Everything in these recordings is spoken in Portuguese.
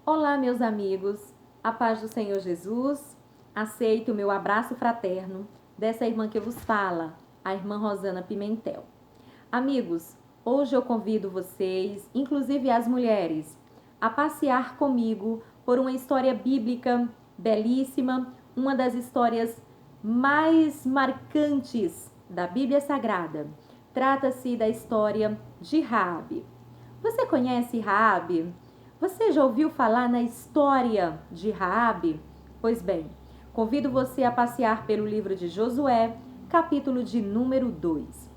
Olá, meus amigos, a paz do Senhor Jesus, aceite o meu abraço fraterno dessa irmã que vos fala, a irmã Rosana Pimentel. Amigos, hoje eu convido vocês, inclusive as mulheres, a passear comigo por uma história bíblica belíssima, uma das histórias mais marcantes da Bíblia Sagrada. Trata-se da história de Raabe. Você conhece Raabe? Você já ouviu falar na história de Raabe? Pois bem, convido você a passear pelo livro de Josué, capítulo de número 2.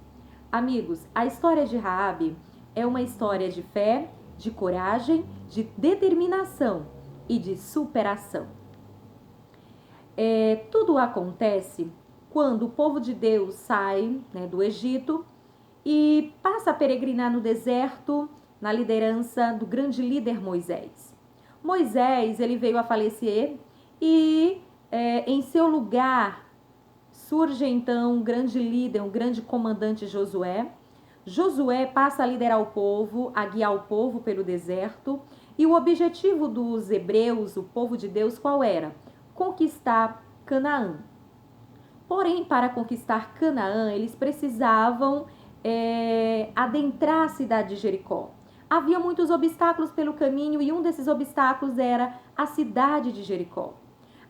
Amigos, a história de Raabe é uma história de fé, de coragem, de determinação e de superação. Tudo acontece quando o povo de Deus sai, do Egito e passa a peregrinar no deserto na liderança do grande líder Moisés. Moisés, ele veio a falecer e em seu lugar surge então um grande líder, um grande comandante Josué. Josué passa a liderar o povo, a guiar o povo pelo deserto, e o objetivo dos hebreus, o povo de Deus, qual era? Conquistar Canaã. Porém, para conquistar Canaã, eles precisavam adentrar a cidade de Jericó. Havia muitos obstáculos pelo caminho e um desses obstáculos era a cidade de Jericó.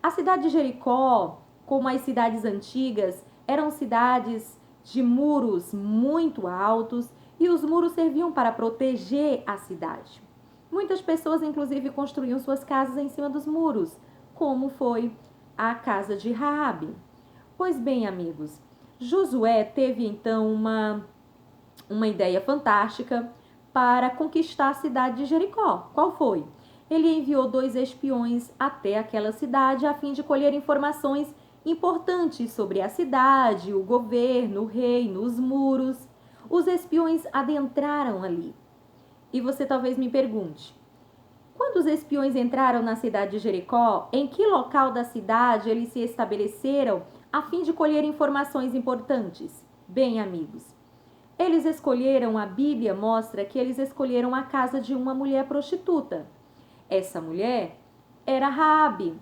A cidade de Jericó, como as cidades antigas, eram cidades de muros muito altos e os muros serviam para proteger a cidade. Muitas pessoas, inclusive, construíam suas casas em cima dos muros, como foi a casa de Raabe. Pois bem, amigos, Josué teve então uma ideia fantástica para conquistar a cidade de Jericó. Qual foi? Ele enviou 2 espiões até aquela cidade a fim de colher informações importantes sobre a cidade, o governo, o reino, os muros. Os espiões adentraram ali. E você talvez me pergunte, quando os espiões entraram na cidade de Jericó, em que local da cidade eles se estabeleceram a fim de colher informações importantes? Bem, amigos, eles escolheram, a Bíblia mostra que eles escolheram a casa de uma mulher prostituta. Essa mulher era Raabe.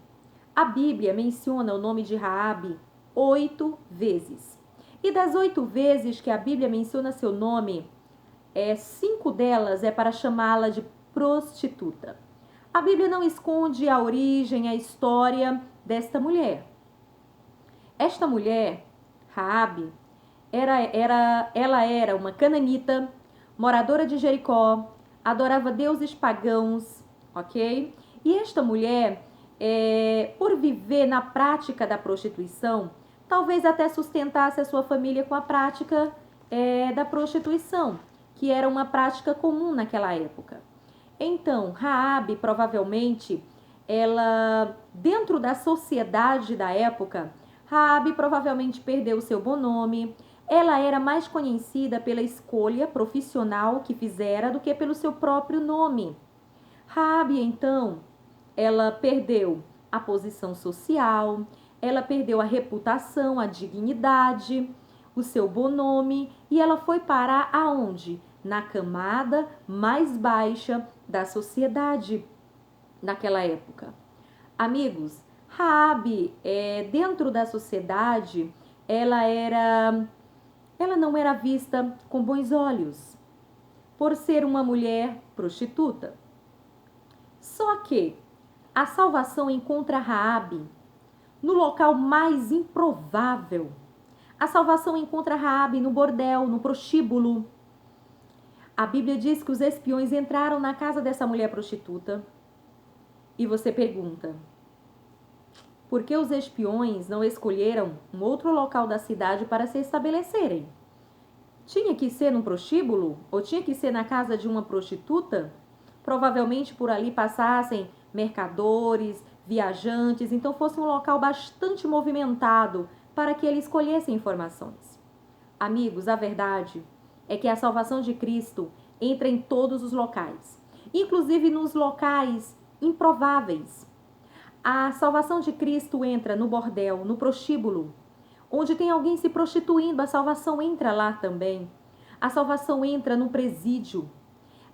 A Bíblia menciona o nome de Raabe 8 vezes. E das 8 vezes que a Bíblia menciona seu nome, 5 delas é para chamá-la de prostituta. A Bíblia não esconde a origem, a história desta mulher. Esta mulher, Raabe, ela era uma cananita, moradora de Jericó, adorava deuses pagãos, ok? E esta mulher, por viver na prática da prostituição, talvez até sustentasse a sua família com a prática da prostituição, que era uma prática comum naquela época. Então, Raabe, provavelmente, ela, dentro da sociedade da época, Raabe provavelmente perdeu o seu bom nome. Ela era mais conhecida pela escolha profissional que fizera do que pelo seu próprio nome. Raabe, então, ela perdeu a posição social, ela perdeu a reputação, a dignidade, o seu bom nome e ela foi parar aonde? Na camada mais baixa da sociedade naquela época. Amigos, Raabe, dentro da sociedade, ela não era vista com bons olhos por ser uma mulher prostituta. Só que a salvação encontra Raabe no local mais improvável. A salvação encontra Raabe no bordel, no prostíbulo. A Bíblia diz que os espiões entraram na casa dessa mulher prostituta. E você pergunta, por que os espiões não escolheram um outro local da cidade para se estabelecerem? Tinha que ser num prostíbulo? Ou tinha que ser na casa de uma prostituta? Provavelmente por ali passassem mercadores, viajantes, então fosse um local bastante movimentado para que ele escolhesse informações. Amigos, a verdade é que a salvação de Cristo entra em todos os locais, inclusive nos locais improváveis. A salvação de Cristo entra no bordel, no prostíbulo, onde tem alguém se prostituindo, a salvação entra lá também. A salvação entra no presídio.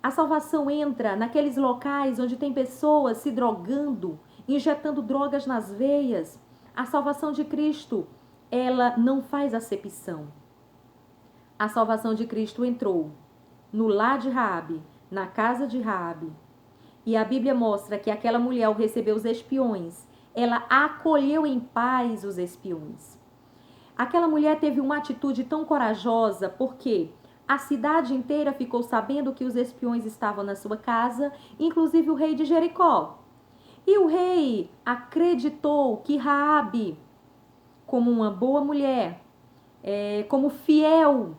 A salvação entra naqueles locais onde tem pessoas se drogando, injetando drogas nas veias. A salvação de Cristo, ela não faz acepção. A salvação de Cristo entrou no lar de Raabe, na casa de Raabe. E a Bíblia mostra que aquela mulher, ao receber os espiões, ela acolheu em paz os espiões. Aquela mulher teve uma atitude tão corajosa porque a cidade inteira ficou sabendo que os espiões estavam na sua casa, inclusive o rei de Jericó. E o rei acreditou que Raabe, como uma boa mulher, como fiel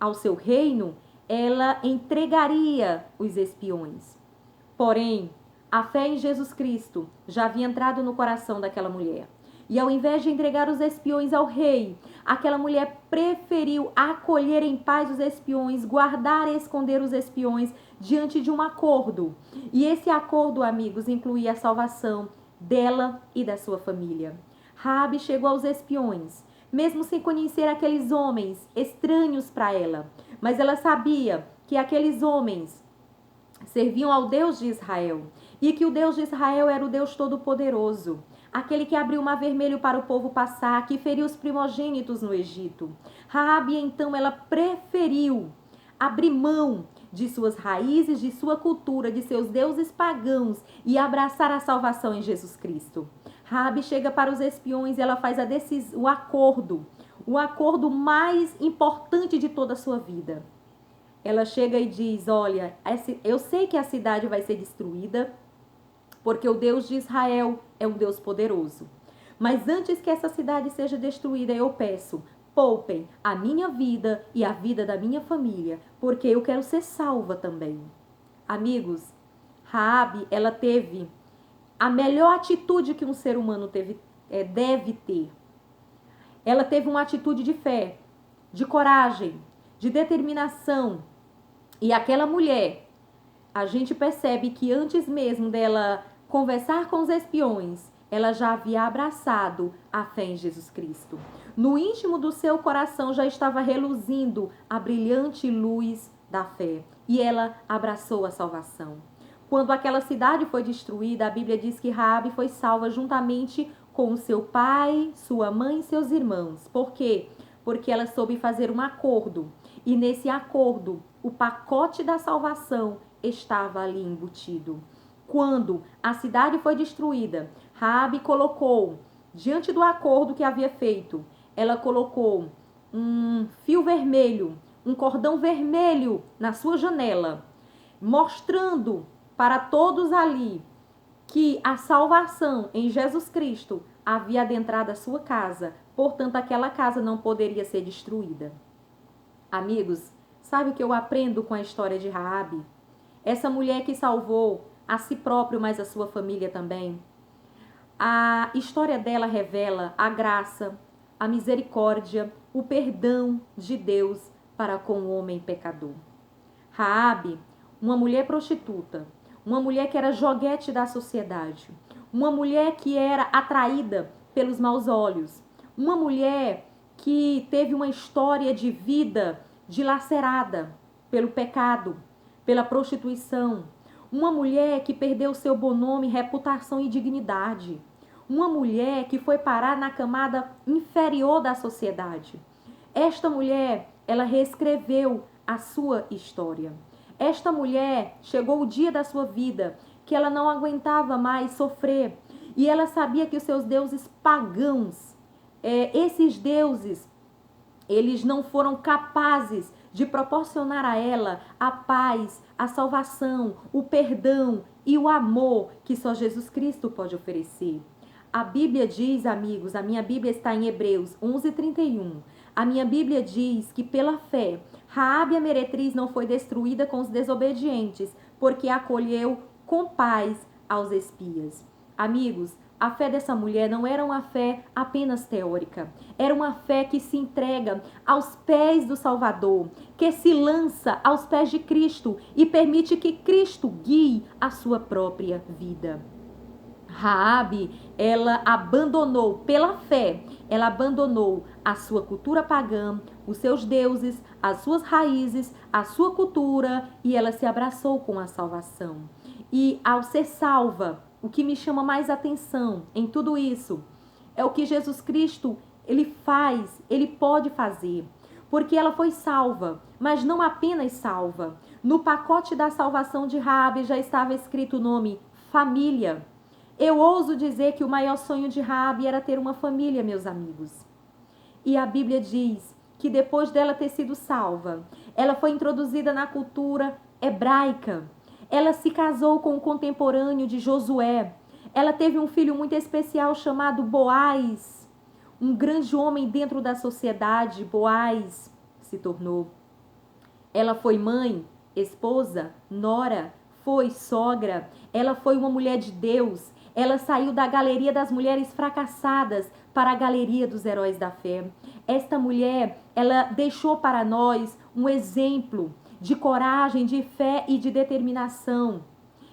ao seu reino, ela entregaria os espiões. Porém, a fé em Jesus Cristo já havia entrado no coração daquela mulher. E ao invés de entregar os espiões ao rei, aquela mulher preferiu acolher em paz os espiões, guardar e esconder os espiões diante de um acordo. E esse acordo, amigos, incluía a salvação dela e da sua família. Raabe chegou aos espiões, mesmo sem conhecer aqueles homens estranhos para ela. Mas ela sabia que aqueles homens serviam ao Deus de Israel e que o Deus de Israel era o Deus Todo-Poderoso, aquele que abriu o mar vermelho para o povo passar, que feriu os primogênitos no Egito. Raabe, então, ela preferiu abrir mão de suas raízes, de sua cultura, de seus deuses pagãos e abraçar a salvação em Jesus Cristo. Raabe chega para os espiões e ela faz o acordo mais importante de toda a sua vida. Ela chega e diz, olha, eu sei que a cidade vai ser destruída, porque o Deus de Israel é um Deus poderoso. Mas antes que essa cidade seja destruída, eu peço, poupem a minha vida e a vida da minha família, porque eu quero ser salva também. Amigos, Raabe, ela teve a melhor atitude que um ser humano deve ter. Ela teve uma atitude de fé, de coragem, de determinação. E aquela mulher, a gente percebe que antes mesmo dela conversar com os espiões, ela já havia abraçado a fé em Jesus Cristo. No íntimo do seu coração já estava reluzindo a brilhante luz da fé. E ela abraçou a salvação. Quando aquela cidade foi destruída, a Bíblia diz que Raabe foi salva juntamente com o seu pai, sua mãe e seus irmãos. Por quê? Porque ela soube fazer um acordo. E nesse acordo, o pacote da salvação estava ali embutido. Quando a cidade foi destruída, Raabe colocou, diante do acordo que havia feito, ela colocou um fio vermelho, um cordão vermelho na sua janela, mostrando para todos ali que a salvação em Jesus Cristo havia adentrado a sua casa, portanto aquela casa não poderia ser destruída. Amigos, sabe o que eu aprendo com a história de Raabe? Essa mulher que salvou a si próprio, mas a sua família também. A história dela revela a graça, a misericórdia, o perdão de Deus para com o homem pecador. Raabe, uma mulher prostituta, uma mulher que era joguete da sociedade, uma mulher que era atraída pelos maus olhos, uma mulher que teve uma história de vida dilacerada pelo pecado, pela prostituição, uma mulher que perdeu seu bom nome, reputação e dignidade, uma mulher que foi parar na camada inferior da sociedade. Esta mulher, ela reescreveu a sua história. Esta mulher, chegou o dia da sua vida que ela não aguentava mais sofrer e ela sabia que os seus deuses pagãos, esses deuses, eles não foram capazes de proporcionar a ela a paz, a salvação, o perdão e o amor que só Jesus Cristo pode oferecer. A Bíblia diz, amigos, a minha Bíblia está em Hebreus 11:31. A minha Bíblia diz que pela fé, Raabe a meretriz não foi destruída com os desobedientes, porque acolheu com paz aos espias. Amigos, a fé dessa mulher não era uma fé apenas teórica. Era uma fé que se entrega aos pés do Salvador, que se lança aos pés de Cristo e permite que Cristo guie a sua própria vida. Raabe, ela abandonou pela fé, ela abandonou a sua cultura pagã, os seus deuses, as suas raízes, a sua cultura, e ela se abraçou com a salvação. E ao ser salva, o que me chama mais atenção em tudo isso é o que Jesus Cristo, ele faz, ele pode fazer. Porque ela foi salva, mas não apenas salva. No pacote da salvação de Raabe já estava escrito o nome família. Eu ouso dizer que o maior sonho de Raabe era ter uma família, meus amigos. E a Bíblia diz que depois dela ter sido salva, ela foi introduzida na cultura hebraica. Ela se casou com um contemporâneo de Josué. Ela teve um filho muito especial chamado Boaz. Um grande homem dentro da sociedade, Boaz se tornou. Ela foi mãe, esposa, nora, foi sogra. Ela foi uma mulher de Deus. Ela saiu da galeria das mulheres fracassadas para a galeria dos heróis da fé. Esta mulher, ela deixou para nós um exemplo de coragem, de fé e de determinação.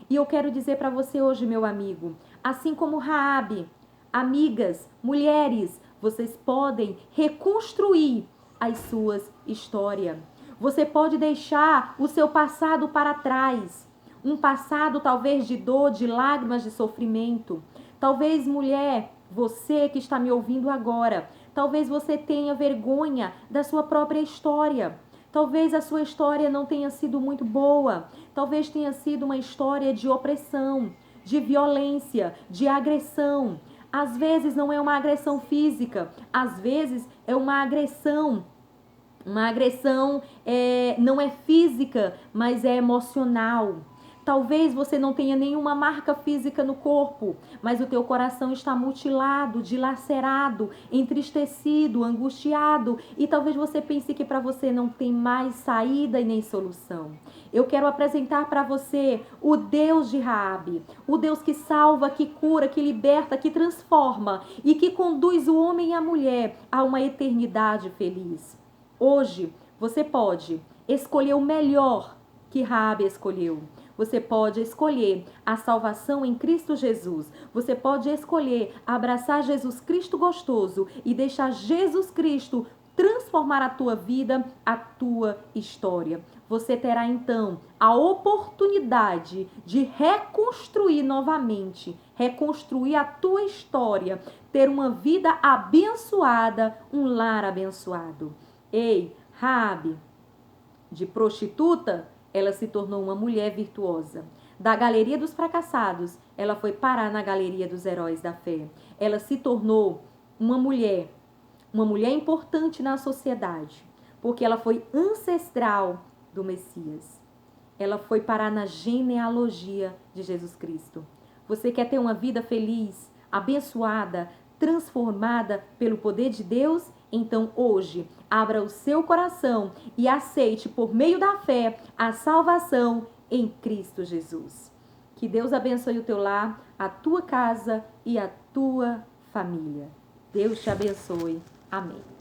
E eu quero dizer para você hoje, meu amigo, assim como Raabe, amigas, mulheres, vocês podem reconstruir as suas histórias. Você pode deixar o seu passado para trás. Um passado talvez de dor, de lágrimas, de sofrimento. Talvez, mulher, você que está me ouvindo agora, talvez você tenha vergonha da sua própria história. Talvez a sua história não tenha sido muito boa. Talvez tenha sido uma história de opressão, de violência, de agressão. Às vezes não é uma agressão física, às vezes é uma agressão. Uma agressão não é física, mas é emocional. Talvez você não tenha nenhuma marca física no corpo, mas o teu coração está mutilado, dilacerado, entristecido, angustiado, e talvez você pense que para você não tem mais saída e nem solução. Eu quero apresentar para você o Deus de Raabe, o Deus que salva, que cura, que liberta, que transforma e que conduz o homem e a mulher a uma eternidade feliz. Hoje, você pode escolher o melhor que Raabe escolheu. Você pode escolher a salvação em Cristo Jesus. Você pode escolher abraçar Jesus Cristo gostoso e deixar Jesus Cristo transformar a tua vida, a tua história. Você terá então a oportunidade de reconstruir novamente, reconstruir a tua história, ter uma vida abençoada, um lar abençoado. Ei, Raabe, de prostituta, ela se tornou uma mulher virtuosa. Da galeria dos fracassados, ela foi parar na galeria dos heróis da fé. Ela se tornou uma mulher importante na sociedade, porque ela foi ancestral do Messias. Ela foi parar na genealogia de Jesus Cristo. Você quer ter uma vida feliz, abençoada, transformada pelo poder de Deus? Então hoje, abra o seu coração e aceite por meio da fé a salvação em Cristo Jesus. Que Deus abençoe o teu lar, a tua casa e a tua família. Deus te abençoe. Amém.